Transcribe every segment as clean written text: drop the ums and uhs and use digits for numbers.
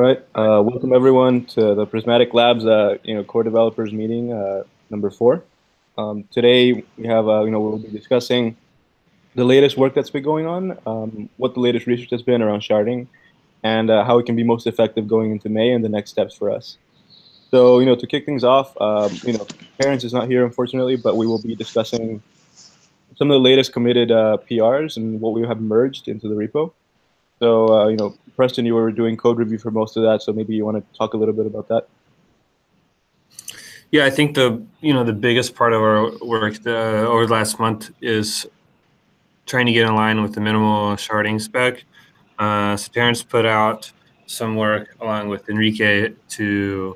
All right. Welcome everyone to the Prysmatic Labs, core developers meeting number 4. Today we have, we'll be discussing the latest work that's been going on, what the latest research has been around sharding, and how it can be most effective going into May and the next steps for us. So, to kick things off, Terrence is not here unfortunately, but we will be discussing some of the latest committed PRs and what we have merged into the repo. So, Preston, you were doing code review for most of that, so maybe you want to talk a little bit about that. Yeah, I think the biggest part of our work over the last month is trying to get in line with the minimal sharding spec. So Terrence put out some work along with Enrique to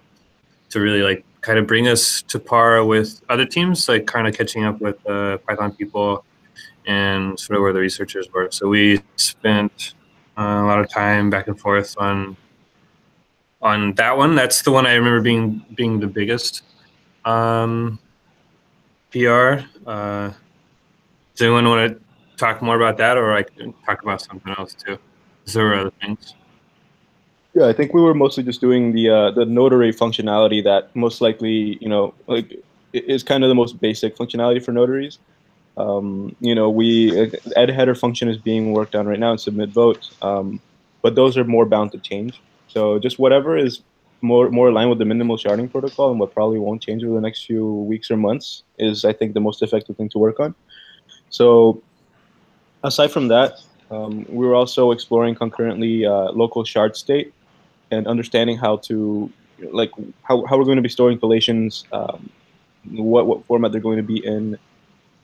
really kind of bring us to par with other teams, kind of catching up with Python people and sort of where the researchers were. So we spent a lot of time back and forth on that one. That's the one I remember being the biggest PR. Does anyone want to talk more about that, or I can talk about something else too? Is there other things? Yeah, I think we were mostly just doing the Notary functionality that most likely, is kind of the most basic functionality for notaries. Ed header function is being worked on right now and submit votes, but those are more bound to change. So just whatever is more aligned with the minimal sharding protocol and what probably won't change over the next few weeks or months is, I think, the most effective thing to work on. So aside from that, we were also exploring concurrently local shard state and understanding how to, how we're going to be storing collations, what format they're going to be in.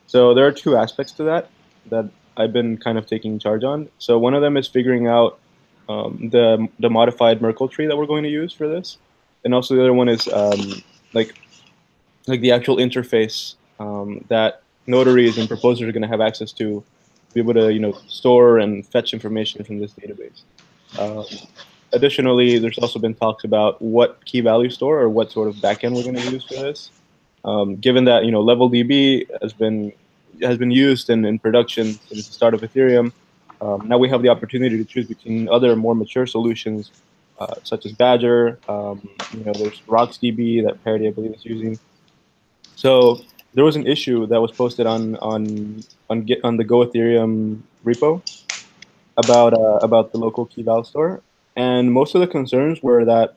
So there are two aspects to that I've been kind of taking charge on. So one of them is figuring out the modified Merkle tree that we're going to use for this, and also the other one is like the actual interface that notaries and proposers are going to have access to be able to store and fetch information from this database. Additionally, there's also been talks about what key value store or what sort of backend we're going to use for this. Given that level DB has been used in production since the start of Ethereum, now we have the opportunity to choose between other more mature solutions such as Badger. There's RocksDB that Parity, I believe, is using. So there was an issue that was posted on the Go Ethereum repo about the local key value store, and most of the concerns were that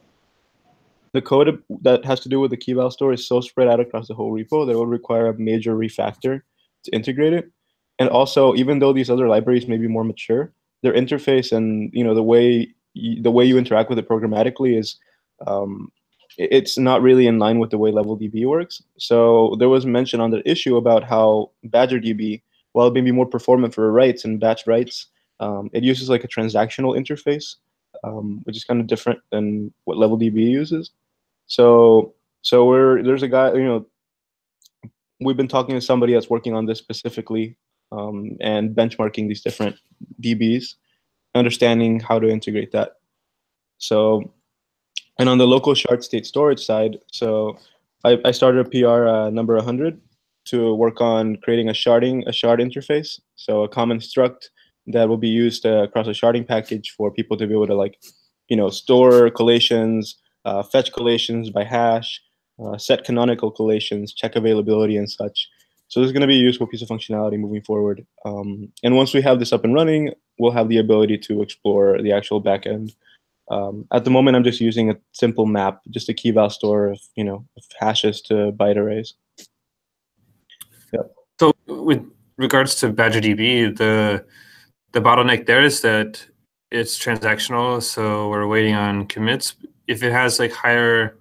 the code that has to do with the key value store is so spread out across the whole repo that it would require a major refactor to integrate it. And also, even though these other libraries may be more mature, their interface and the way you interact with it programmatically is it's not really in line with the way LevelDB works. So there was mention on the issue about how BadgerDB, while it may be more performant for writes and batch writes, it uses like a transactional interface, which is kind of different than what LevelDB uses. So there's a guy, we've been talking to somebody that's working on this specifically and benchmarking these different DBs, understanding how to integrate that. So, and on the local shard state storage side, so I started a PR number 100 to work on creating a shard interface. So a common struct that will be used across a sharding package for people to be able to store collations, fetch collations by hash, set canonical collations, check availability and such. So this is going to be a useful piece of functionality moving forward. And once we have this up and running, we'll have the ability to explore the actual backend. At the moment, I'm just using a simple map, just a key value store of of hashes to byte arrays. Yep. So with regards to BadgerDB, the bottleneck there is that it's transactional, so we're waiting on commits. If it has higher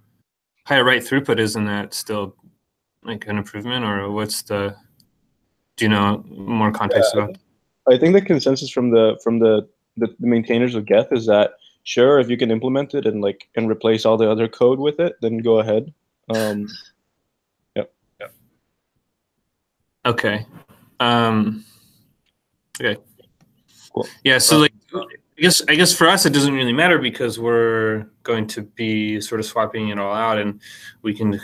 write throughput, isn't that still an improvement, or what's the? Do you know more context about? I think the consensus from the maintainers of Geth is that sure, if you can implement it and replace all the other code with it, then go ahead. Yep. Okay. Okay. Cool. Yeah. So I guess for us it doesn't really matter because we're going to be sort of swapping it all out, and we can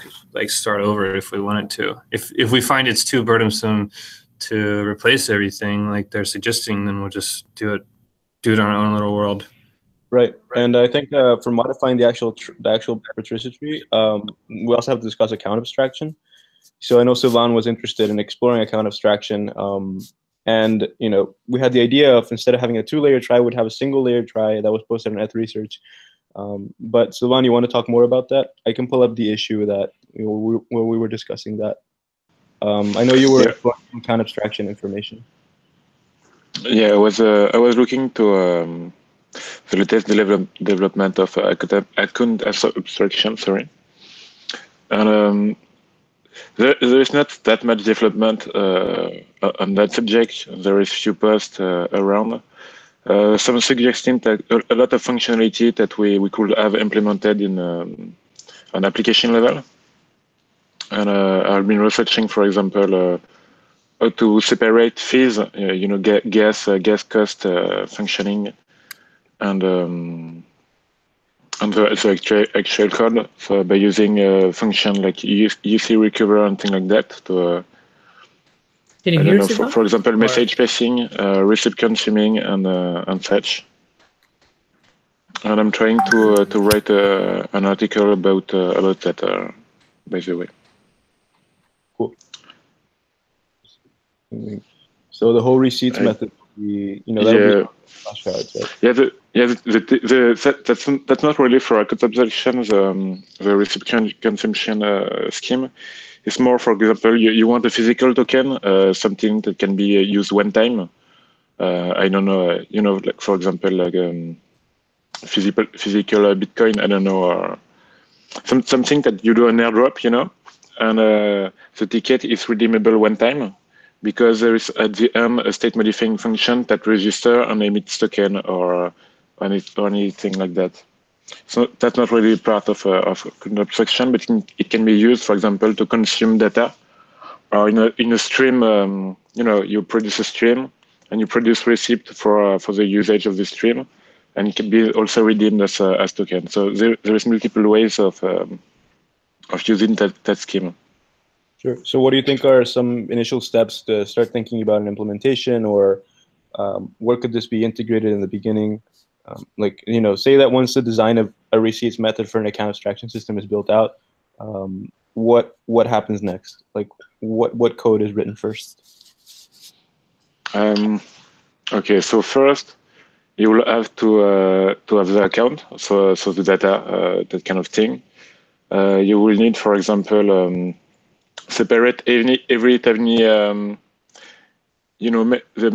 start over if we wanted to. If we find it's too burdensome to replace everything like they're suggesting, then we'll just do it in our own little world. Right, and I think for modifying the actual patricia tree, we also have to discuss account abstraction. So I know Sylvain was interested in exploring account abstraction, and we had the idea of instead of having a two-layer trie, we'd have a single-layer trie that was posted on ETH-Research. But Sylvain, you want to talk more about that? I can pull up the issue that where we were discussing that. I know you were exploring account abstraction information. Yeah, I was looking to the latest development of account abstraction. Sorry, and there is not that much development on that subject. There is few posts around. Some suggesting that a lot of functionality that we could have implemented in an application level. And I've been researching, for example, how to separate fees, gas cost functioning, and the actual code. So by using a function like UC recover and things like that to Can you hear Sylvain? for example, message passing, receipt consuming, and such. And I'm trying to write an article about that. By the way. Cool. So the whole receipts method, that'll be flashcards, right? That's not really for account abstraction. The receipt consumption scheme. It's more, for example, you want a physical token, something that can be used one time. I don't know, like for example, like physical Bitcoin. I don't know, or something that you do an airdrop, and the ticket is redeemable one time because there is at the end a state modifying function that registers and emits token or anything like that. So that's not really part of abstraction, but it can be used, for example, to consume data, or in a stream. You produce a stream and you produce receipt for the usage of the stream, and it can be also redeemed as token. So there is multiple ways of using that scheme. Sure. So what do you think are some initial steps to start thinking about an implementation, or where could this be integrated in the beginning? Say that once the design of a receipts method for an account abstraction system is built out, what happens next? Like what code is written first? Okay, so first you will have to have the account, so the data, that kind of thing. You will need, for example, separate every time the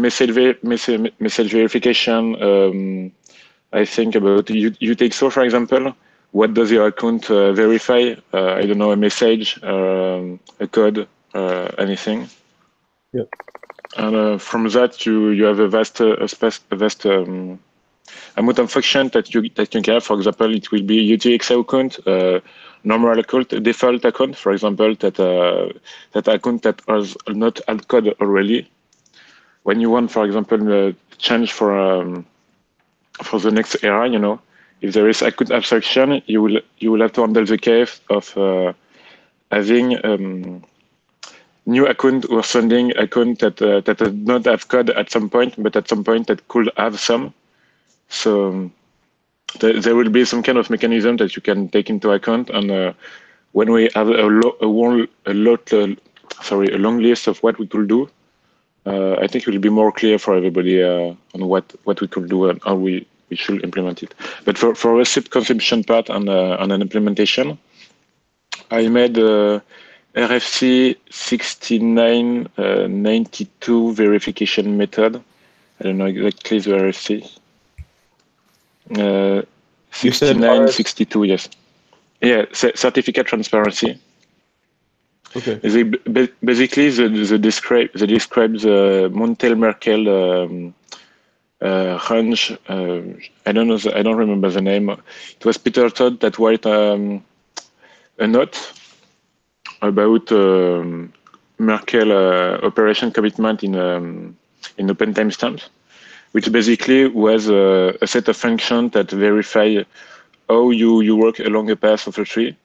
message verification. I think about you take for example, what does your account verify? I don't know, a message, a code, anything. Yep. And from that you have a vast amount of function that you can have. For example, it will be UTXO account, normal account, default account, for example, that account that has not add code already. When you want, for example, change for the next era, if there is account abstraction, you will have to handle the case of having new account or sending account that does not have code at some point, but at some point that could have some. So there will be some kind of mechanism that you can take into account, and when we have a long list of what we could do, I think it will be more clear for everybody on what we could do and how we should implement it. But for receipt consumption part and an implementation, I made RFC 6992 verification method. I don't know exactly the RFC. 6962, yes. Yeah, certificate transparency. Okay. Basically, the describes the Montel-Merkel range. I don't remember the name. It was Peter Todd that wrote a note about Merkel operation commitment in open timestamps, which basically was a set of functions that verify how you work along a path of a tree.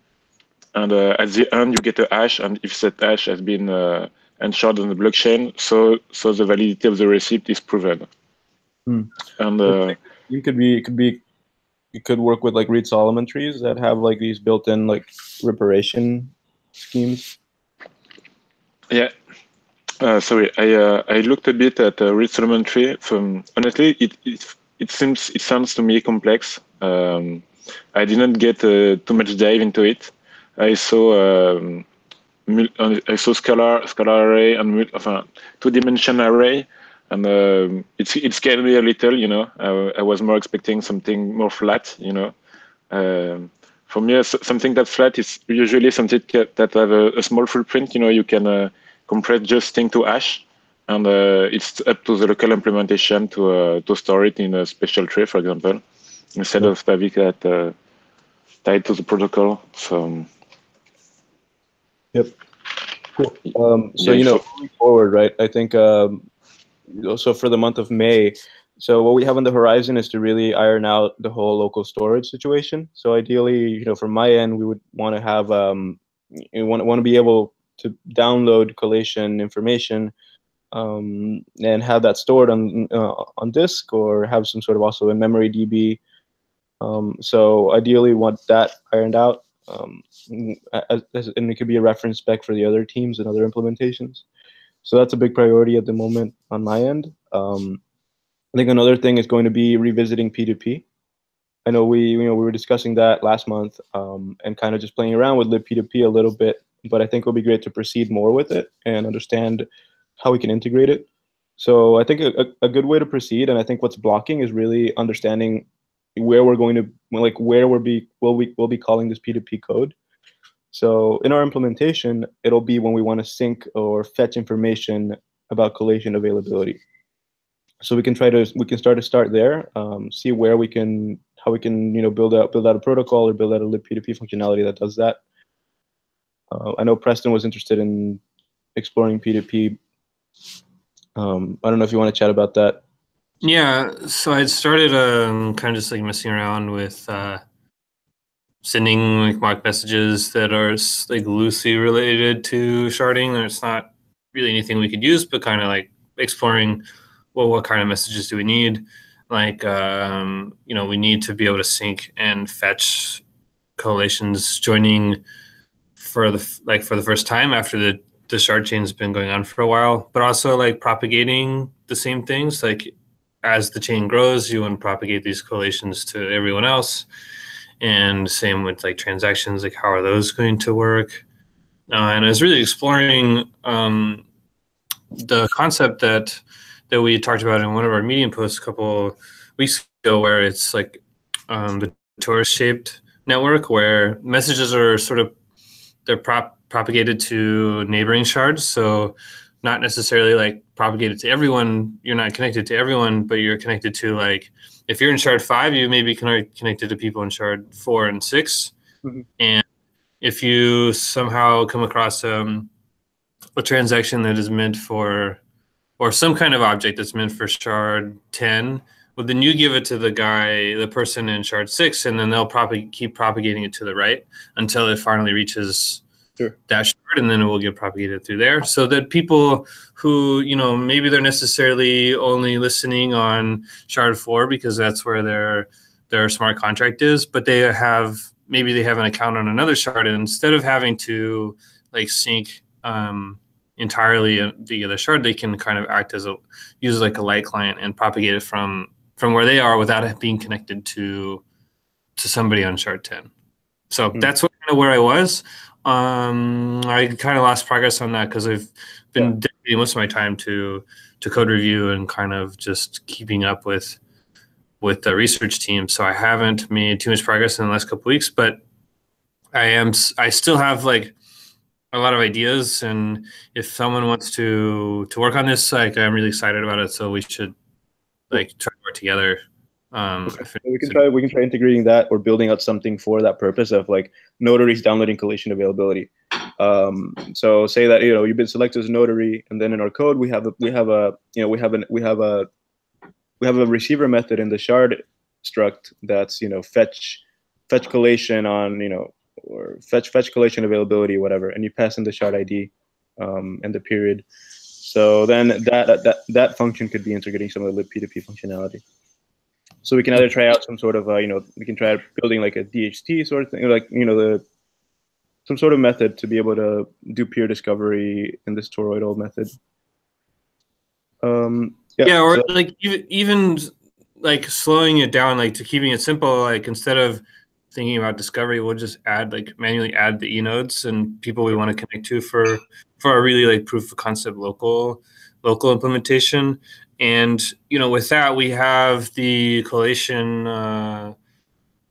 And at the end, you get a hash, and if that hash has been ensured on the blockchain, so the validity of the receipt is proven. Hmm. And it could be you could work with like Reed Solomon trees that have like these built-in like reparation schemes. Yeah. Sorry, I looked a bit at Reed Solomon tree. Honestly, it sounds to me complex. I didn't get too much dive into it. I saw scalar array and two-dimension array, and it scared me a little. You know, I was more expecting something more flat. You know, for me, something that flat is usually something that have a small footprint. You know, you can compress just thing to hash, and it's up to the local implementation to store it in a special tree, for example, instead of having that tied to the protocol. So. Yep. Cool. So moving forward, right? I think also for the month of May. So what we have on the horizon is to really iron out the whole local storage situation. So ideally, from my end, we would want to have want to be able to download collation information and have that stored on disk or have some sort of also in memory DB. So ideally, want that ironed out. And it could be a reference spec for the other teams and other implementations. So that's a big priority at the moment on my end. I think another thing is going to be revisiting P2P. I know we were discussing that last month and kind of just playing around with libp2p a little bit, but I think it'll be great to proceed more with it and understand how we can integrate it. So I think a good way to proceed, and I think what's blocking is really understanding where we're going to, like where we'll be calling this P2P code. So in our implementation, it'll be when we want to sync or fetch information about collation availability. So we can start there, see where how we can build out a protocol or build out a libp2p functionality that does that. I know Preston was interested in exploring P2P. I don't know if you want to chat about that. Yeah, so I'd started kind of just like messing around with sending like mock messages that are like loosely related to sharding. There's not really anything we could use, but kind of like exploring, well, what kind of messages do we need? Like, we need to be able to sync and fetch collations joining for the first time after the shard chain's been going on for a while, but also like propagating the same things. Like as the chain grows, you want to propagate these collations to everyone else. And same with like transactions, like how are those going to work? And I was really exploring the concept that we talked about in one of our Medium posts a couple weeks ago, where it's like the torus-shaped network, where messages are they're propagated to neighboring shards. So not necessarily like propagated to everyone. You're not connected to everyone, but you're connected to, like, if you're in shard 5, you may be connected to people in shard 4 and 6. Mm-hmm. And if you somehow come across a transaction that is meant for, or some kind of object that's meant for shard 10, well, then you give it to the person in shard 6, and then they'll keep propagating it to the right until it finally reaches that shard, and then it will get propagated through there. So that people who, maybe they're necessarily only listening on shard 4 because that's where their smart contract is, but maybe they have an account on another shard, and instead of having to like sync entirely via the shard, they can kind of use like a light client and propagate it from where they are without it being connected to somebody on shard 10. So that's kind of where I was. I kind of lost progress on that because I've been dedicating most of my time to code review and kind of just keeping up with the research team. So I haven't made too much progress in the last couple of weeks, but I still have like a lot of ideas, and if someone wants to work on this, like, I'm really excited about it. So we should like try to work together. We can try integrating that or building out something for that purpose of like notaries downloading collation availability. So say that you've been selected as a notary, and then in our code we have a receiver method in the shard struct that's fetch collation on or fetch collation availability, whatever, and you pass in the shard ID and the period. So then that function could be integrating some of the libp2p functionality. So we can either try out some sort of, we can try out building like a DHT sort of thing, like, some sort of method to be able to do peer discovery in this toroidal method. Yeah, or so, like even like slowing it down, like to keeping it simple, like instead of thinking about discovery, we'll just manually add the e-nodes and people we want to connect to for a really like proof of concept local implementation. And with that, we have the collation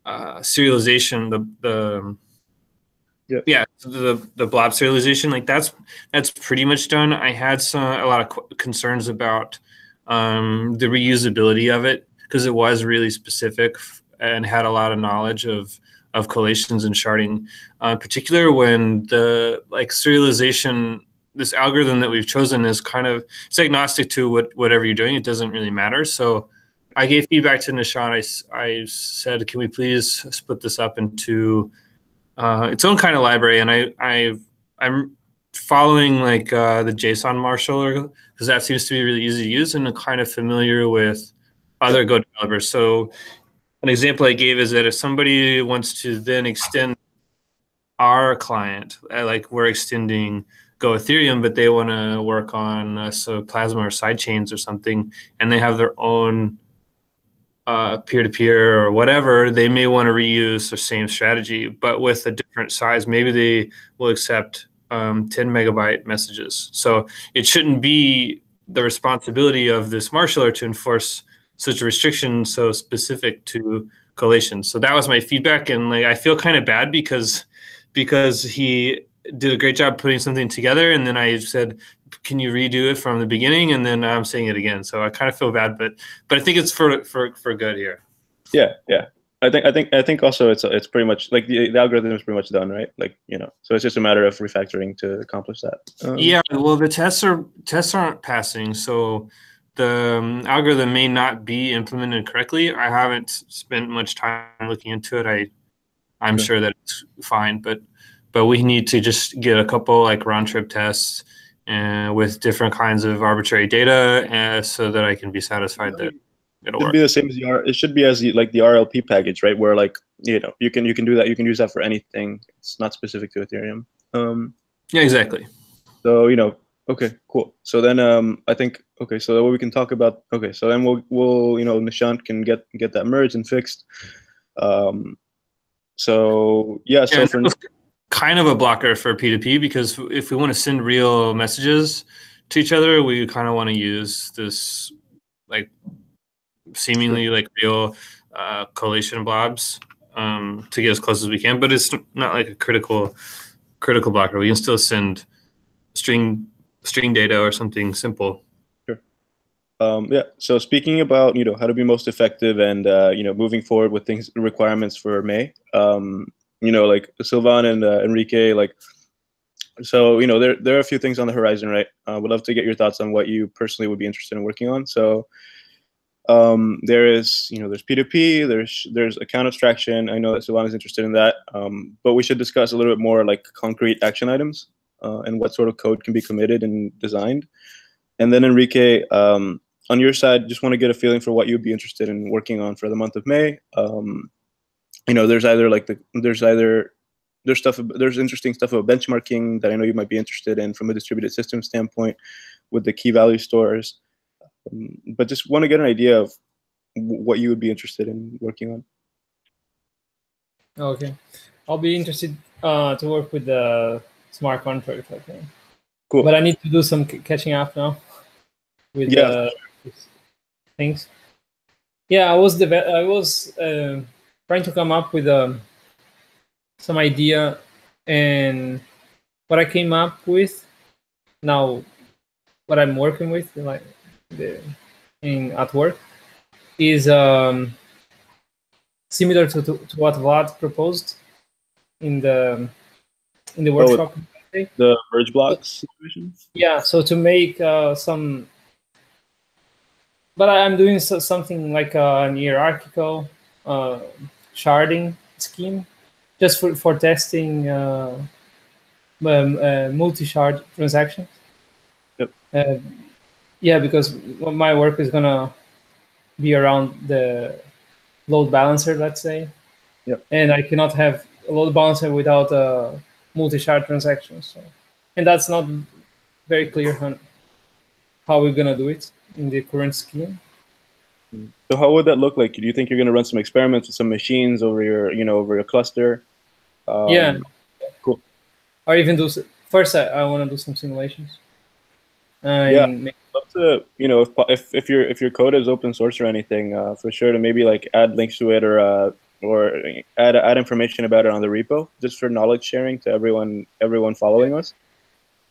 serialization, the blob serialization. Like that's pretty much done. I had a lot of concerns about the reusability of it because it was really specific and had a lot of knowledge of collations and sharding, in particular when the serialization. This algorithm that we've chosen is it's agnostic to whatever you're doing. It doesn't really matter. So I gave feedback to Nishant. I said, can we please split this up into its own kind of library? And I'm following like the JSON marshaller because that seems to be really easy to use and I'm kind of familiar with other Go developers. So an example I gave is that if somebody wants to then extend our client, like we're extending Go Ethereum, but they want to work on Plasma or sidechains or something, and they have their own peer-to-peer or whatever, they may want to reuse the same strategy, but with a different size. Maybe they will accept 10 megabyte messages. So it shouldn't be the responsibility of this marshaller to enforce such a restriction so specific to collation. So that was my feedback, and I feel kind of bad because he did a great job putting something together, and then I said, can you redo it from the beginning? And then I'm saying it again. So I kind of feel bad, but I think it's for good here. Yeah. I think also it's pretty much like the algorithm is pretty much done, right? So it's just a matter of refactoring to accomplish that. Yeah, well, the tests aren't passing, so the algorithm may not be implemented correctly. I haven't spent much time looking into it. I'm sure that it's fine, but we need to just get a couple round trip tests with different kinds of arbitrary data so that I can be satisfied that it'll work. Be the same as it should be as the RLP package, right? Where you can do that. You can use that for anything. It's not specific to Ethereum. Yeah, exactly. So okay, cool. So then I think so what we can talk about. Okay, so then we'll Nishant can get that merged and fixed. So yeah, so for kind of a blocker for P2P because if we want to send real messages to each other, we kind of want to use this seemingly real collation blobs to get as close as we can, but it's not like a critical blocker. We can still send string data or something simple. Sure. Yeah. So speaking about how to be most effective and moving forward with requirements for May. Sylvan and Enrique, so there are a few things on the horizon, right? Would love to get your thoughts on what you personally would be interested in working on. So there's P2P, there's account abstraction. I know that Sylvan is interested in that, but we should discuss a little bit more concrete action items and what sort of code can be committed and designed. And then Enrique, on your side, just want to get a feeling for what you'd be interested in working on for the month of May. There's interesting stuff about benchmarking that I know you might be interested in from a distributed system standpoint with the key value stores, but just want to get an idea of what you would be interested in working on. Okay, I'll be interested to work with the smart contract, I think. Cool. But I need to do some catching up now with things. Yeah, I was trying to come up with some idea, and what I came up with now, what I'm working with at work is similar to what Vlad proposed in the workshop. The merge blocks situation? Yeah, so to make some, but I'm doing something like an hierarchical sharding scheme just for testing multi-shard transactions. Yep. Yeah, because my work is gonna be around the load balancer, let's say. Yep. And I cannot have a load balancer without a multi-shard transaction. So, and that's not very clear how we're gonna do it in the current scheme. So how would that look like? Do you think you're going to run some experiments with some machines over your, over your cluster? Yeah. Cool. Or even do first. I want to do some simulations. Yeah. Love to, if your code is open source or anything, for sure to maybe like add links to it or add information about it on the repo just for knowledge sharing to everyone following us.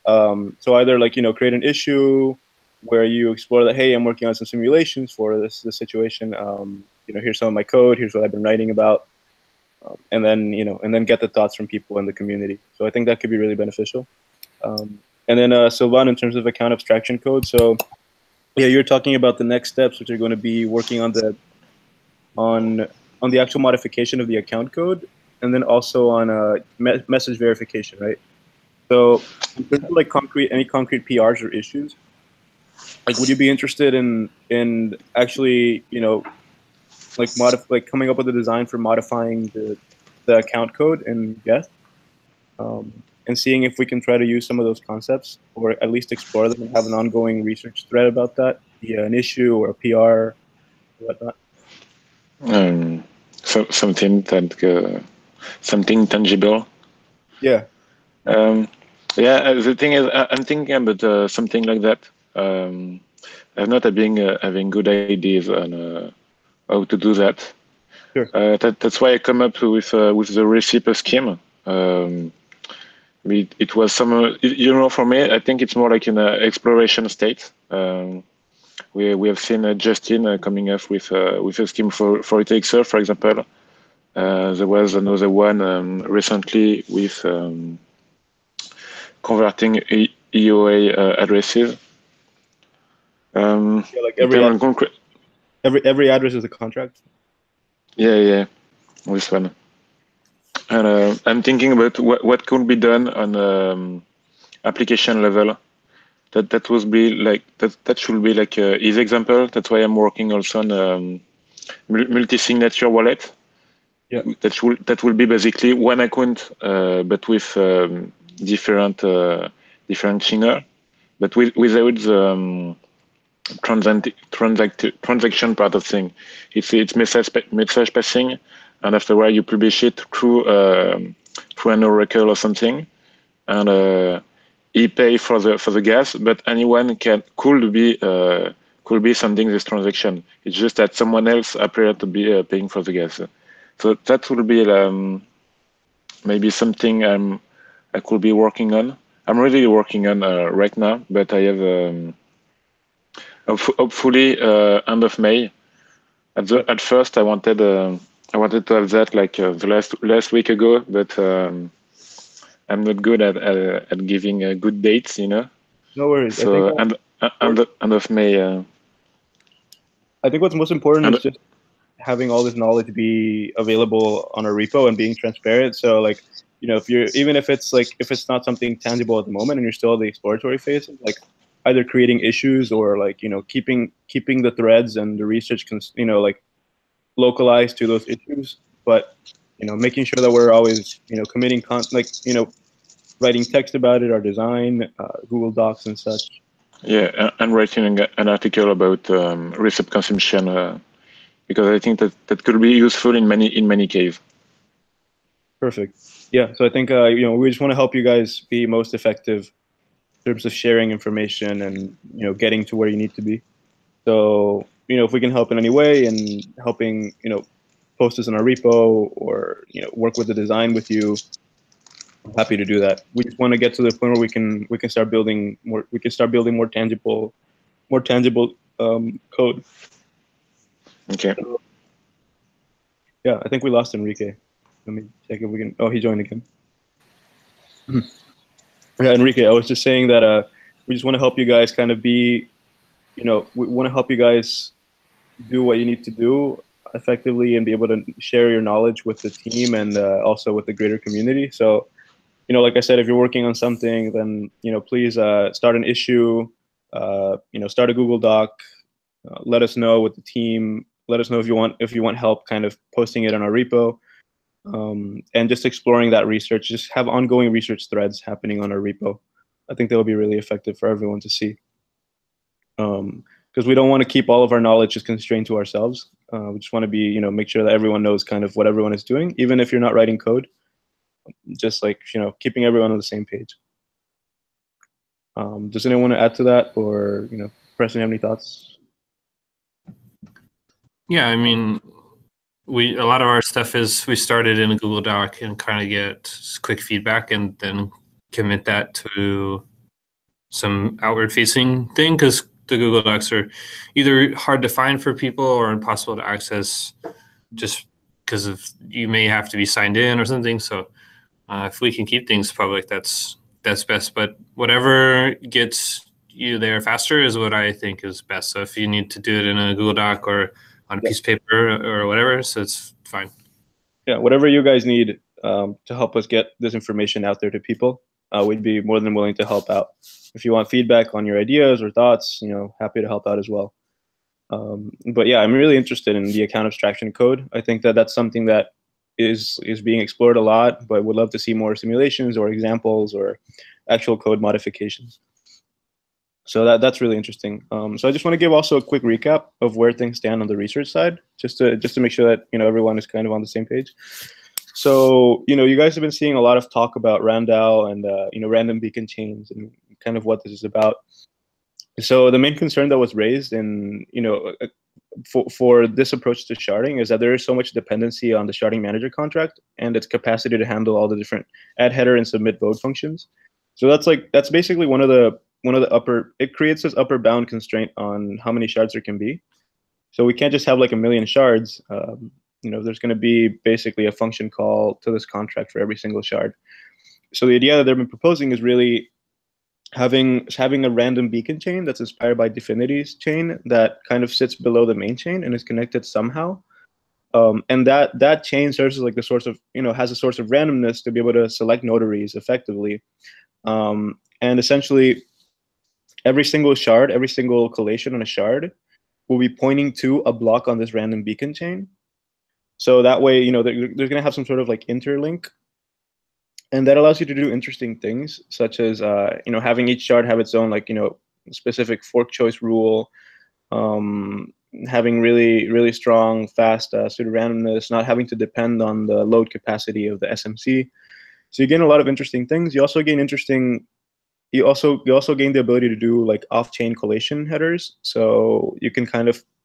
So either like create an issue where you explore that, hey, I'm working on some simulations for this situation. Here's some of my code. Here's what I've been writing about, and then get the thoughts from people in the community. So I think that could be really beneficial. And then Sylvain, in terms of account abstraction code. So yeah, you're talking about the next steps, which are going to be working on the actual modification of the account code, and then also on message verification, right? So in terms of like any concrete PRs or issues, like, would you be interested in actually, like coming up with a design for modifying the account code in Geth, and seeing if we can try to use some of those concepts, or at least explore them and have an ongoing research thread about that, via an issue or a PR or whatnot? So something tangible. Yeah. Yeah, the thing is, I'm thinking about something like that. I'm not having good ideas on how to do that. Sure. That's why I come up with the recipe scheme. It was for me, I think it's more like in an exploration state. We have seen Justin coming up with a scheme for Elixir, for example. There was another one recently with converting EOA addresses. Yeah, like every address is a contract. Yeah, this one. And I'm thinking about what could be done on application level. That would be like that should be like his example. That's why I'm working also on multi-signature wallet. Yeah. That will be basically one account, but with different signer, but without the transaction part of thing. It's message passing, and afterward you publish it through an oracle or something, and he pay for the gas, but anyone could be sending this transaction. It's just that someone else appeared to be paying for the gas. So that will be maybe something I could be working on. I'm really working on right now, but I have hopefully end of May. At first, I wanted to have that like the last week ago, but I'm not good at giving good dates, No worries. So end of May. I think what's most important is just having all this knowledge be available on a repo and being transparent. So like, if it's not something tangible at the moment and you're still in the exploratory phase, like either creating issues or like, keeping the threads and the research like localized to those issues, but making sure that we're always committing writing text about it, our design, Google Docs and such. Yeah, and writing an article about recipe consumption, because I think that could be useful in many cases. Perfect. Yeah, so I think we just want to help you guys be most effective in terms of sharing information and getting to where you need to be. So if we can help in any way and helping post this in our repo or work with the design with you, I'm happy to do that. We just want to get to the point where we can start building more. We can start building more tangible code. Okay. So, yeah, I think we lost Enrique. Let me check if we can. Oh, he joined again. Yeah, Enrique, I was just saying that we just want to help you guys kind of be, we want to help you guys do what you need to do effectively and be able to share your knowledge with the team and also with the greater community. So, like I said, if you're working on something, then, please start an issue, start a Google Doc, let us know with the team, let us know if you want help kind of posting it on our repo, and just exploring that research. Just have ongoing research threads happening on our repo. I think that will be really effective for everyone to see. Because we don't want to keep all of our knowledge just constrained to ourselves. We just want to be, make sure that everyone knows kind of what everyone is doing, even if you're not writing code. Just like, keeping everyone on the same page. Does anyone want to add to that, or Preston, have any thoughts? Yeah, I mean, a lot of our stuff is we started in a Google Doc and kind of get quick feedback and then commit that to some outward facing thing, because the Google Docs are either hard to find for people or impossible to access just because of you may have to be signed in or something. So if we can keep things public, that's best. But whatever gets you there faster is what I think is best. So if you need to do it in a Google Doc or on a piece of paper or whatever, so it's fine. Yeah, whatever you guys need to help us get this information out there to people, we'd be more than willing to help out. If you want feedback on your ideas or thoughts, happy to help out as well. But yeah, I'm really interested in the account abstraction code. I think that that's something that is being explored a lot, but would love to see more simulations or examples or actual code modifications. So that's really interesting. So I just want to give also a quick recap of where things stand on the research side, just to make sure that everyone is kind of on the same page. So you guys have been seeing a lot of talk about RAMDAO and random beacon chains and kind of what this is about. So the main concern that was raised in for this approach to sharding is that there is so much dependency on the sharding manager contract and its capacity to handle all the different add header and submit vote functions. So that's basically one of the it creates this upper bound constraint on how many shards there can be. So we can't just have like 1 million shards. There's going to be basically a function call to this contract for every single shard. So the idea that they've been proposing is really having a random beacon chain that's inspired by Definity's chain that kind of sits below the main chain and is connected somehow. And that chain serves as like the source of, has a source of randomness to be able to select notaries effectively. And essentially, every single shard, every single collation on a shard will be pointing to a block on this random beacon chain. So that way, they're going to have some sort of like interlink. And that allows you to do interesting things, such as, having each shard have its own, like, specific fork choice rule, having really, really strong, fast pseudo-randomness, not having to depend on the load capacity of the SMC. So you gain a lot of interesting things. You also gain you also gain the ability to do like off-chain collation headers. So you can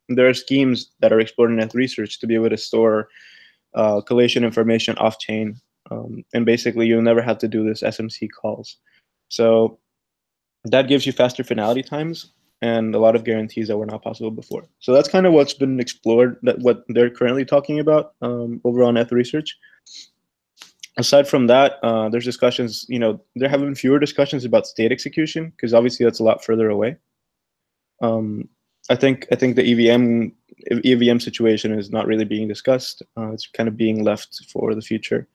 there are schemes that are explored in Net Research to be able to store collation information off-chain. And basically, you'll never have to do this SMC calls. So that gives you faster finality times and a lot of guarantees that were not possible before. So that's kind of what's been explored, what they're currently talking about over on Net Research. Aside from that, there's discussions, there have been fewer discussions about state execution, because obviously that's a lot further away. I think the EVM situation is not really being discussed. It's kind of being left for the future.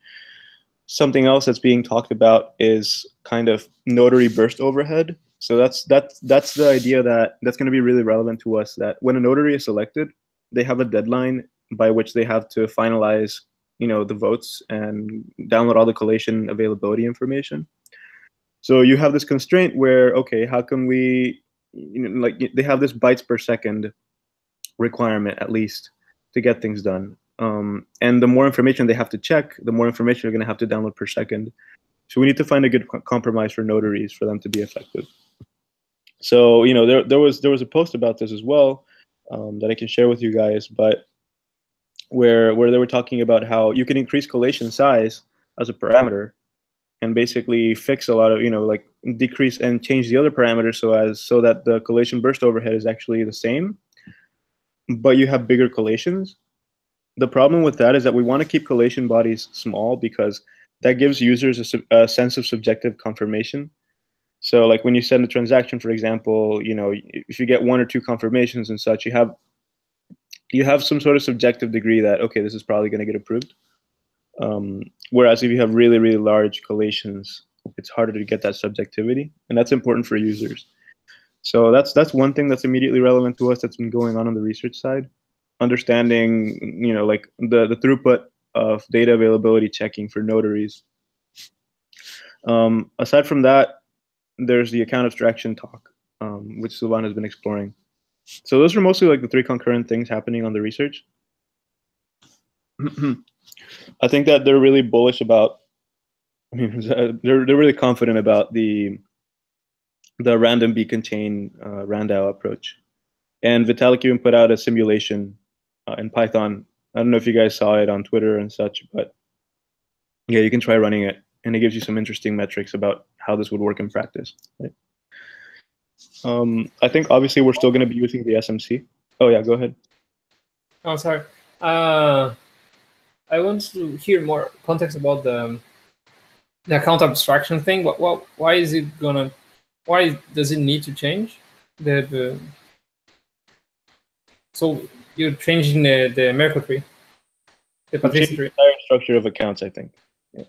Something else that's being talked about is kind of notary burst overhead. So that's the idea that's going to be really relevant to us, that when a notary is selected, they have a deadline by which they have to finalize the votes and download all the collation availability information. So you have this constraint where, okay, how can we, like they have this bytes per second requirement at least to get things done. And the more information they have to check, the more information they're going to have to download per second. So we need to find a good compromise for notaries for them to be effective. So there was a post about this as well that I can share with you guys, but where they were talking about how you can increase collation size as a parameter and basically fix a lot of like decrease and change the other parameters so that the collation burst overhead is actually the same, but you have bigger collations. The problem with that is that we want to keep collation bodies small because that gives users a sense of subjective confirmation. So like when you send a transaction, for example, if you get 1 or 2 confirmations and such, you have some sort of subjective degree that, okay, this is probably going to get approved. Whereas if you have really, really large collations, it's harder to get that subjectivity, and that's important for users. So that's one thing that's immediately relevant to us that's been going on the research side. understanding, like the throughput of data availability checking for notaries. Aside from that, there's the account abstraction talk, which Sylvain has been exploring. So those are mostly like the three concurrent things happening on the research. I think that they're really bullish about, they're really confident about the random beacon chain RANDAO approach. And Vitalik even put out a simulation in Python. I don't know if you guys saw it on Twitter and such, but yeah, you can try running it, and it gives you some interesting metrics about how this would work in practice. Right? I think obviously we're still going to be using the SMC. Oh yeah, go ahead. Oh, sorry. I want to hear more context about the account abstraction thing. Why is it gonna? Why does it need to change? So you're changing the Merkle tree, the Patricia tree. The entire structure of accounts, I think. Yeah.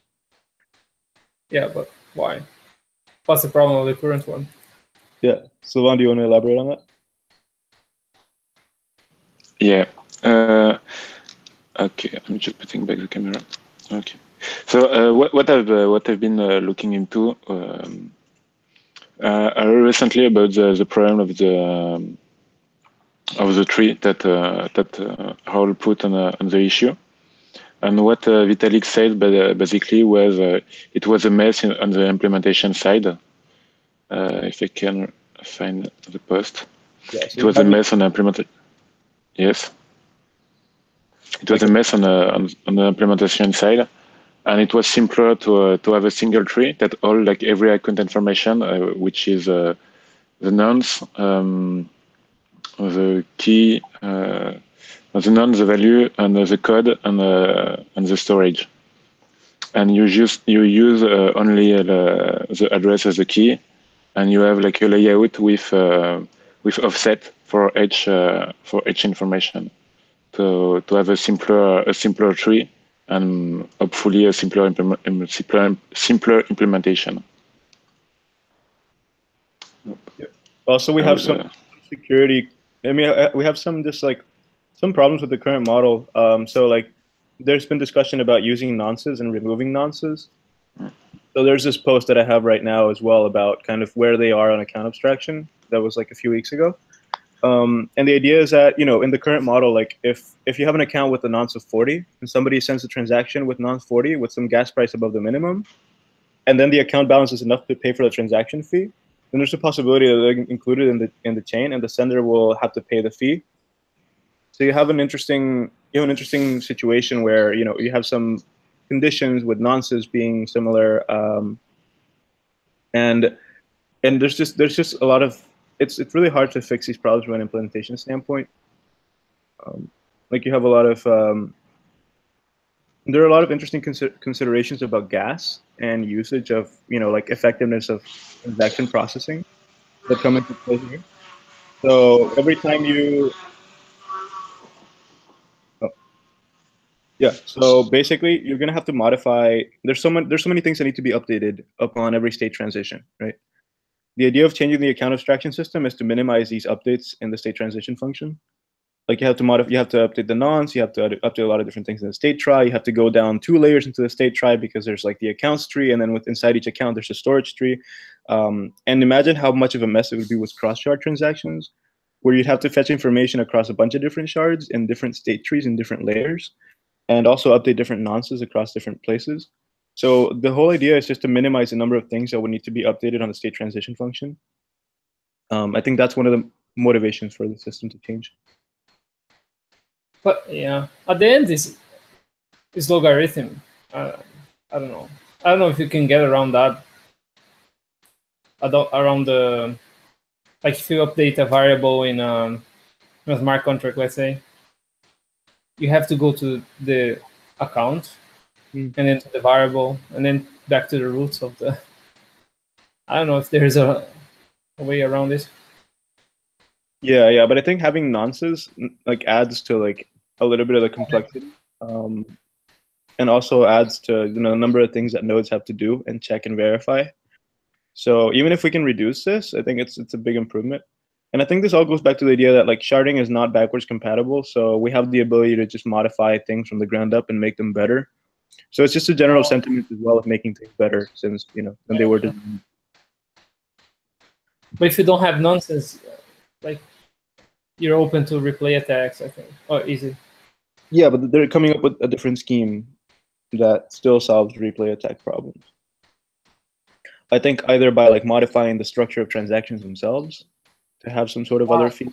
Yeah, but why? What's the problem with the current one? Yeah. Sylvain, do you want to elaborate on that? Yeah. Okay, I'm just putting back the camera. Okay. So what I've been looking into recently about the problem of the tree that Raoul put on the issue, and what Vitalik said basically was it was a mess on the implementation side. If I can find the post, yeah, so it was a mess on the implementation. Yes. It was a mess on the implementation side, and it was simpler to have a single tree that all like every account information, which is the nonce, the key, the nonce, the value, and the code, and the storage. And you use only the address as the key, and you have like a layout with offset for each information. To have a simpler tree and hopefully a simpler implementation. Also, we have some security. I mean, we have some problems with the current model. So like, there's been discussion about using nonces and removing nonces. So there's this post that I have right now as well about kind of where they are on account abstraction. That was like a few weeks ago. And the idea is that, in the current model, like if you have an account with a nonce of 40 and somebody sends a transaction with nonce 40 with some gas price above the minimum, and then the account balance is enough to pay for the transaction fee, then there's a possibility that they're included in the chain, and the sender will have to pay the fee. So you have an interesting situation where you have some conditions with nonces being similar, and there's just a lot of it's really hard to fix these problems from an implementation standpoint. Like you have a lot of there are a lot of interesting considerations about gas and usage of like effectiveness of transaction processing that come into play here. So every time so basically you're gonna have to modify. There's so many things that need to be updated upon every state transition, right? The idea of changing the account abstraction system is to minimize these updates in the state transition function. Like you have to update the nonce, you have to update a lot of different things in the state trie. You have to go down 2 layers into the state trie because there's like the accounts tree, and then inside each account there's a storage tree. And imagine how much of a mess it would be with cross-shard transactions, where you'd have to fetch information across a bunch of different shards in different state trees in different layers, and also update different nonces across different places. So the whole idea is just to minimize the number of things that would need to be updated on the state transition function. I think that's one of the motivations for the system to change. But yeah, at the end, is logarithm. I don't know. I don't know if you can get around that. Around the, like if you update a variable in a smart contract, let's say, you have to go to the account and then to the variable and then back to the roots of the. I don't know if there's a way around this. Yeah, but I think having nonces like adds to like a little bit of the complexity, and also adds to the number of things that nodes have to do and check and verify. So even if we can reduce this, I think it's a big improvement. And I think this all goes back to the idea that like sharding is not backwards compatible. So we have the ability to just modify things from the ground up and make them better. So it's just a general sentiment as well of making things better since, when they were designed. But if you don't have nonsense, like you're open to replay attacks, I think. Or is it? Yeah, but they're coming up with a different scheme that still solves replay attack problems. I think either by like modifying the structure of transactions themselves to have some sort of other fee.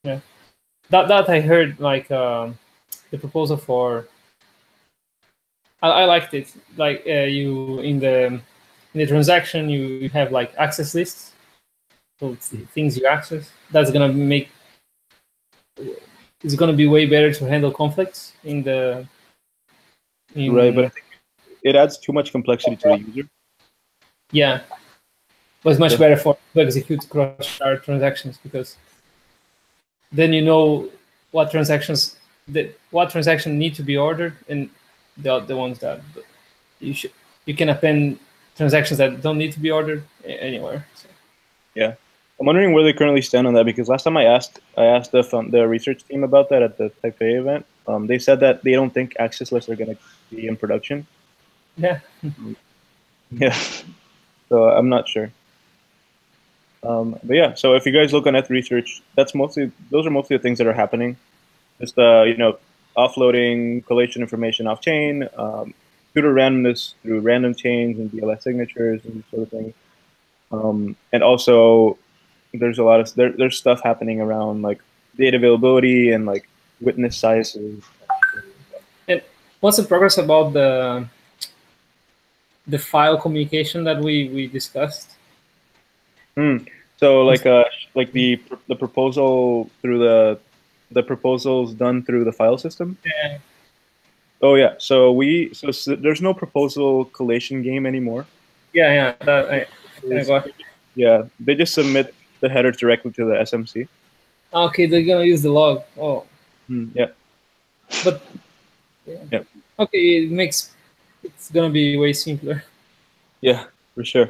Yeah, that I heard like the proposal for. I liked it. Like you in the transaction you have like access lists, so things you access. That's gonna make. It's gonna be way better to handle conflicts in the. Right, but I think it adds too much complexity to the user. Yeah, but it's much better to execute cross-shard transactions because then you know what transactions need to be ordered and the ones that you can append transactions that don't need to be ordered anywhere. So. Yeah, I'm wondering where they currently stand on that because last time I asked the research team about that at the Type A event. They said that they don't think access lists are going to be in production. Yeah. Yeah. So I'm not sure. But yeah, so if you guys look on ETH Research, those are mostly the things that are happening. Just offloading collation information off chain, pseudo randomness through random chains and DLS signatures and sort of things. And also, there's a lot of there's stuff happening around like data availability and like witness sizes. And what's the progress about the file communication that we discussed? So like the proposal through the proposals done through the file system. Yeah. Oh yeah. So there's no proposal collation game anymore. Yeah. Yeah, they just submit the header directly to the SMC. Okay, they're gonna use the log. Oh. Yeah. But yeah. Okay, it's gonna be way simpler. Yeah, for sure.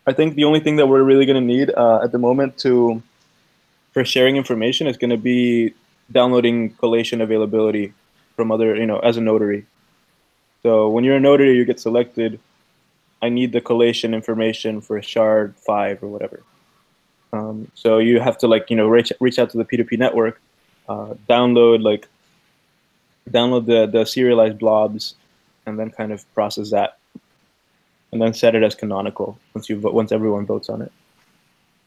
I think the only thing that we're really gonna need at the moment for sharing information is gonna be downloading collation availability from other, as a notary. So when you're a notary, you get selected. I need the collation information for shard 5 or whatever. So you have to reach out to the P2P network, download the serialized blobs, and then kind of process that, and then set it as canonical once everyone votes on it.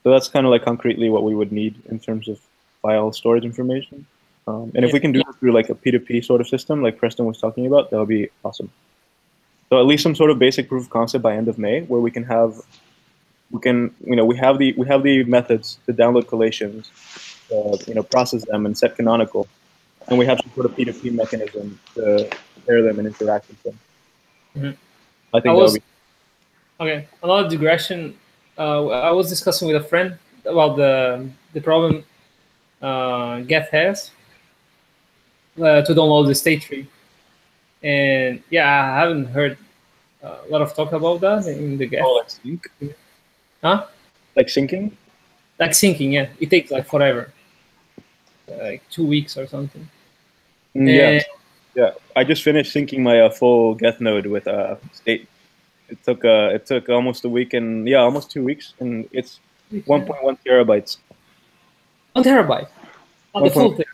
So that's kind of like concretely what we would need in terms of file storage information. And if we can do it through like a P2P sort of system, like Preston was talking about, that would be awesome. So at least some sort of basic proof of concept by end of May, where we have the methods to download collations, process them and set canonical, and we have some sort of P2P mechanism to pair them and interact with them. Mm-hmm. I think that would be okay. Another digression. I was discussing with a friend about the problem Geth has to download the state tree. And yeah, I haven't heard a lot of talk about that in the Geth. Oh, like sync? Huh? Like syncing? Like syncing, yeah. It takes like forever. Like 2 weeks or something. Yeah. Yeah. I just finished syncing my full Geth node with state. It took almost a week and almost 2 weeks, and it's 1.1 terabytes. 1 terabyte? On the full thing?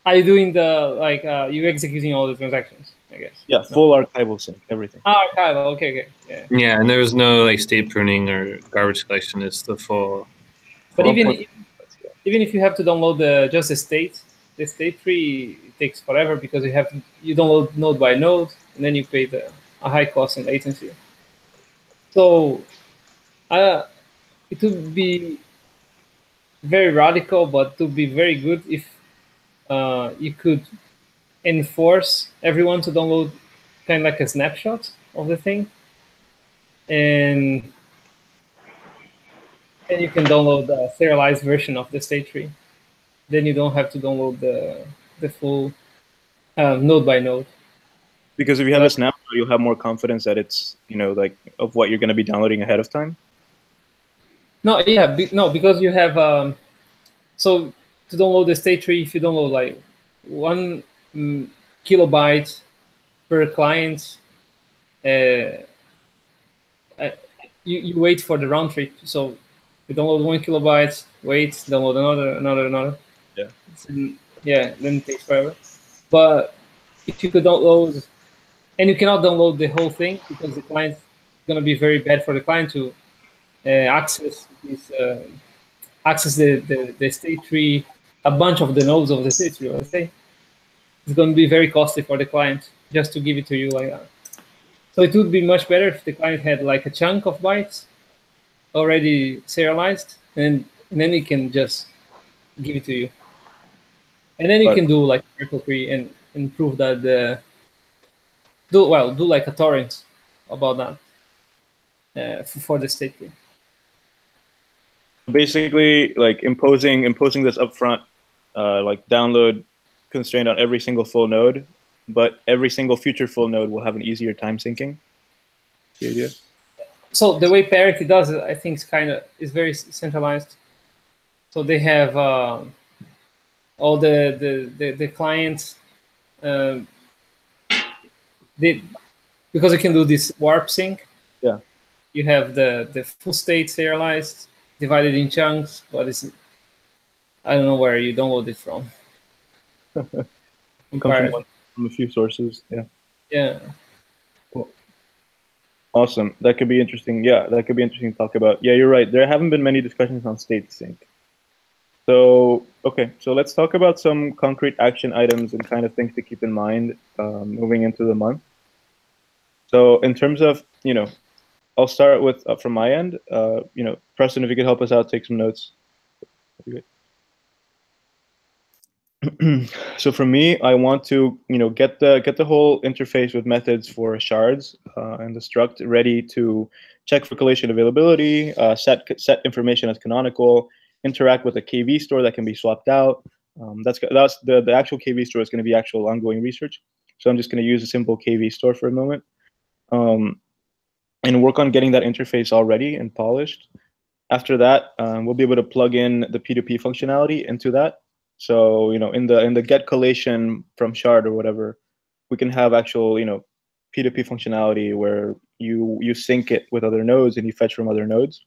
Are you doing you executing all the transactions, I guess? Yeah, full archival sync, everything. Archival, okay. Yeah, and there was no like state pruning or garbage collection. It's the full. But even if you have to download just the state tree, it takes forever because you download node by node, and then you pay a high cost and latency. So, it would be very radical, but it would be very good if you could enforce everyone to download kind of like a snapshot of the thing, and you can download a serialized version of the state tree. Then you don't have to download the full node by node. Because if you have a snapshot, you'll have more confidence that it's of what you're going to be downloading ahead of time. No, yeah, no, because you have so to download the state tree, if you download like 1 kilobyte per client, uh, you wait for the round trip. So you download 1 kilobyte, wait, download another. Yeah. Yeah, then it takes forever. But if you could download, and you cannot download the whole thing because the client is going to be very bad for the client to access this, access the state tree, a bunch of the nodes of the state tree, let's say. It's going to be very costly for the client just to give it to you like that. So it would be much better if the client had like a chunk of bytes already serialized, and then it can just give it to you. And then you can do like Merkle tree and prove that do like a torrent about that for the state tree. Basically, like imposing this upfront, like download constraint on every single full node, but every single future full node will have an easier time syncing. The idea. So the way Parity does it, I think, is very centralized. So they have all the clients. Because you can do this warp sync. Yeah. You have the full state serialized, divided in chunks, but I don't know where you download it from. From a few sources. Yeah. Yeah. Cool. Awesome. That could be interesting. Yeah, that could be interesting to talk about. Yeah, you're right. There haven't been many discussions on state sync. So, okay, so let's talk about some concrete action items and kind of things to keep in mind moving into the month. So in terms of, I'll start with, from my end, Preston, if you could help us out, take some notes. That'd be good. So for me, I want to, get the whole interface with methods for shards and the struct ready to check for collation availability, set information as canonical, interact with a KV store that can be swapped out. That's the actual KV store is going to be actual ongoing research. So I'm just going to use a simple KV store for a moment. And work on getting that interface all ready and polished. After that, we'll be able to plug in the P2P functionality into that. So, in the get collation from shard or whatever, we can have actual, P2P functionality where you sync it with other nodes and you fetch from other nodes.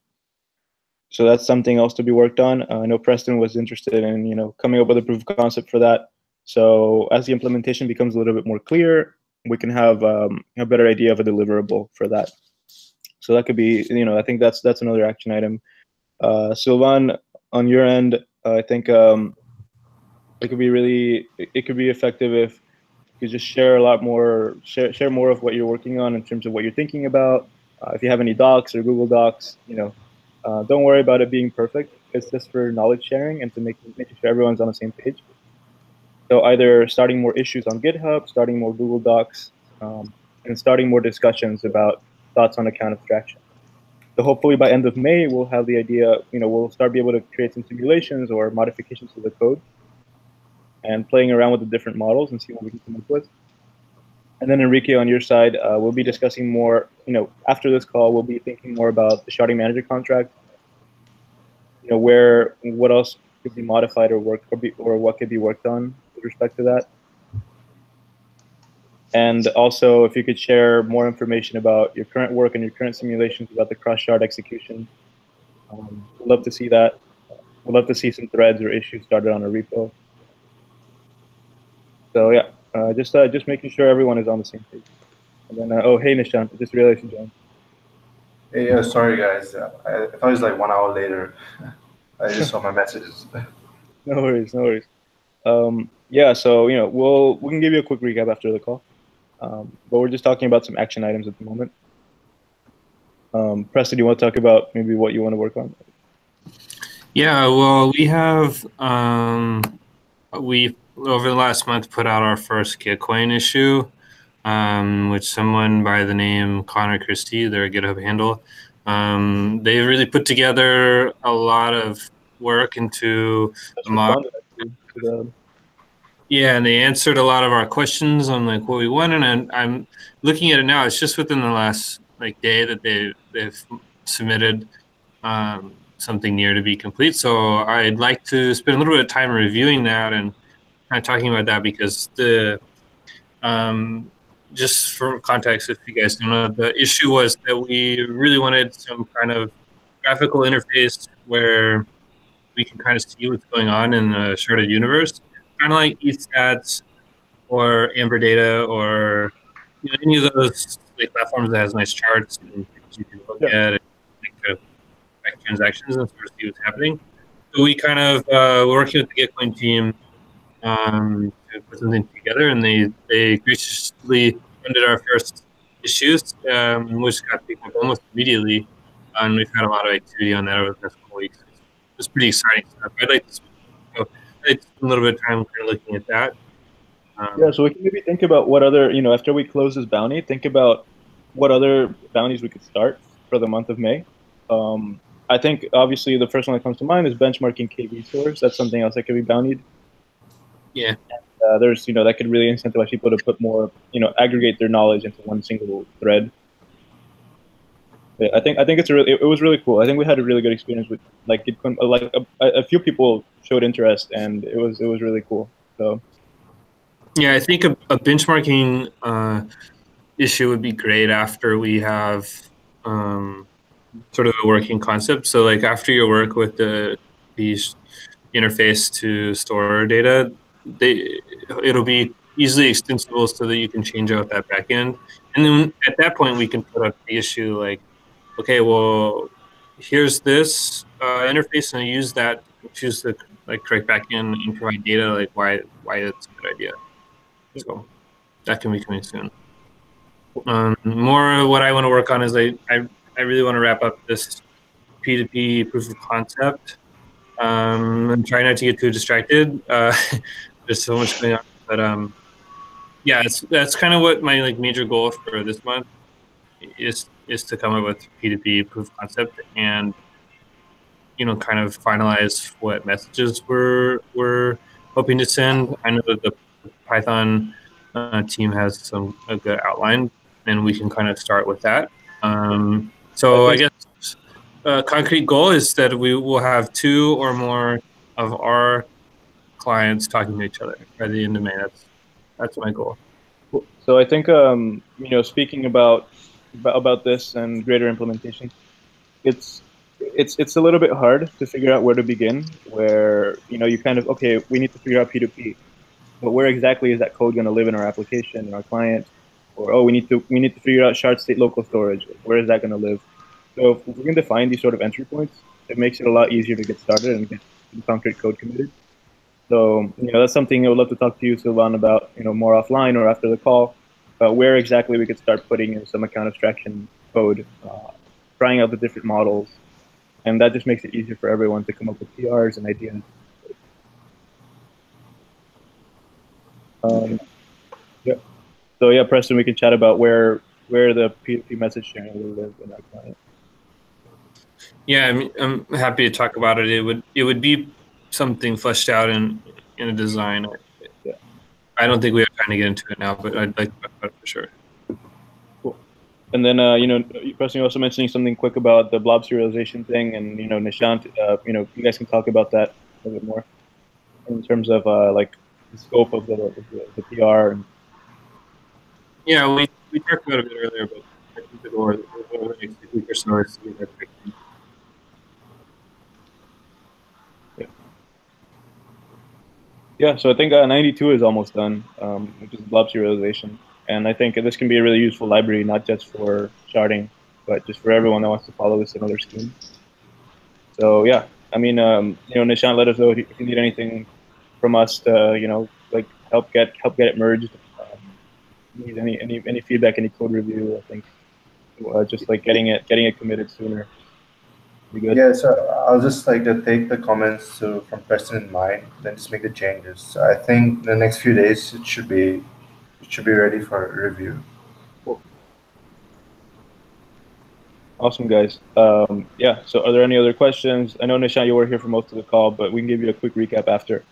So that's something else to be worked on. I know Preston was interested in, coming up with a proof of concept for that. So as the implementation becomes a little bit more clear, we can have a better idea of a deliverable for that. So that could be, I think that's another action item. Sylvan, on your end, I think it could be effective if you just share a lot more, share more of what you're working on in terms of what you're thinking about. If you have any docs or Google Docs, don't worry about it being perfect. It's just for knowledge sharing and to making sure everyone's on the same page. So either starting more issues on GitHub, starting more Google Docs, and starting more discussions about thoughts on account abstraction. So hopefully by end of May, we'll have the idea, we'll start be able to create some simulations or modifications to the code and playing around with the different models and see what we can come up with. And then Enrique, on your side, we'll be discussing more, after this call, we'll be thinking more about the sharding manager contract, what else could be modified or what could be worked on with respect to that. And also, if you could share more information about your current work and your current simulations about the cross-shard execution, we'd love to see that. We'd love to see some threads or issues started on a repo. So yeah, just making sure everyone is on the same page. And then, oh, hey, Nishant, I just realized you joined. Hey, sorry guys. I thought it was like 1 hour later. I just saw my messages. No worries, no worries. Yeah, so we can give you a quick recap after the call. But we're just talking about some action items at the moment. Preston, do you want to talk about maybe what you want to work on? Yeah, well, we have we over the last month put out our first Gitcoin issue, which someone by the name Connor Christie, their GitHub handle, they really put together a lot of work into yeah, and they answered a lot of our questions on like what we wanted, and I'm looking at it now. It's just within the last day that they've submitted something near to be complete. So I'd like to spend a little bit of time reviewing that and kind of talking about that, because just for context, if you guys don't know, the issue was that we really wanted some kind of graphical interface where we can kind of see what's going on in the sharded universe, kind of like ETHStats or Amber Data, or any of those like platforms that has nice charts and you can look at and kind of track transactions and sort of see what's happening. So we kind of working with the Gitcoin team to put something together, and they graciously funded our first issues, which got picked up almost immediately, and we've had a lot of activity on that over the past couple weeks. It's pretty exciting stuff. I'd like to spend a little bit of time kind of looking at that. Yeah, so we can maybe think about what other, after we close this bounty, think about what other bounties we could start for the month of May. I think obviously the first one that comes to mind is benchmarking KV stores. That's something else that could be bountied. Yeah. There's, that could really incentivize people to put more, aggregate their knowledge into one single thread. Yeah, I think it was really cool. I think we had a really good experience with like Gitcoin. Like a few people showed interest, and it was really cool. So. Yeah, I think a benchmarking issue would be great after we have sort of a working concept. So like after your work with the interface to store data, it'll be easily extensible so that you can change out that backend. And then at that point, we can put up the issue like, okay, well, here's this interface, and I use that to choose the correct backend and provide data, like why it's a good idea. So that can be coming soon. More what I want to work on is I really want to wrap up this P2P proof of concept. I'm trying not to get too distracted. There's so much going on, but yeah, that's kind of what my major goal for this month is to come up with P2P proof of concept and kind of finalize what messages we're hoping to send. I know that the Python team has a good outline, and we can kind of start with that. So I guess a concrete goal is that we will have 2 or more of our clients talking to each other by the end of May. That's my goal. So I think speaking about this and greater implementation, it's a little bit hard to figure out where to begin. Where you kind of we need to figure out P2P. But where exactly is that code going to live in our application, in our client? Or we need to figure out shard state local storage. Where is that going to live? So if we can define these sort of entry points, it makes it a lot easier to get started and get the concrete code committed. So that's something I would love to talk to you, Sylvan, about more offline or after the call, about where exactly we could start putting in some account abstraction code, trying out the different models, and that just makes it easier for everyone to come up with PRs and ideas. Yeah. So yeah, Preston, we can chat about where the P2P message sharing will live in our client. Yeah, I'm happy to talk about it. It would be something fleshed out in a design. Yeah. I don't think we have time to get into it now, but I'd like to talk about it for sure. Cool. And then Preston, you also mentioning something quick about the blob serialization thing, and Nishant, you guys can talk about that a little bit more in terms of like the scope of the PR. Yeah, we talked about it a bit earlier, but I think the goal over the next week or so is to get that fixed. Yeah, so I think 92 is almost done, which is blob serialization. And I think this can be a really useful library, not just for sharding, but just for everyone that wants to follow this another scheme. So yeah, I mean, Nishant, let us know if you need anything from us to, like help get it merged. Need any feedback, any code review? I think just like getting it committed sooner. Be good. Yeah, so I'll just like to take the comments from Preston in mind, then just make the changes. So I think the next few days it should be ready for review. Cool. Awesome, guys. Yeah. So, are there any other questions? I know Nishant, you were here for most of the call, but we can give you a quick recap after.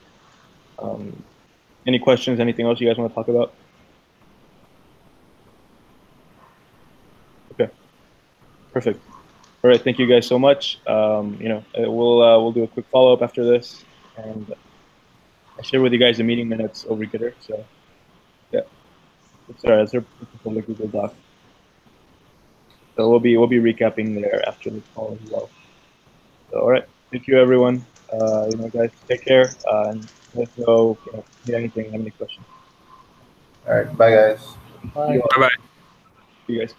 Any questions? Anything else you guys want to talk about? Okay. Perfect. All right, thank you guys so much. We'll do a quick follow up after this, and I share with you guys the meeting minutes over Gitter. So yeah, it's a public Google Doc. So we'll be recapping there after the call as well. So all right, thank you everyone. Guys, take care and let us know if you need anything, have any questions. All right, bye guys. Bye. Bye bye. See you guys.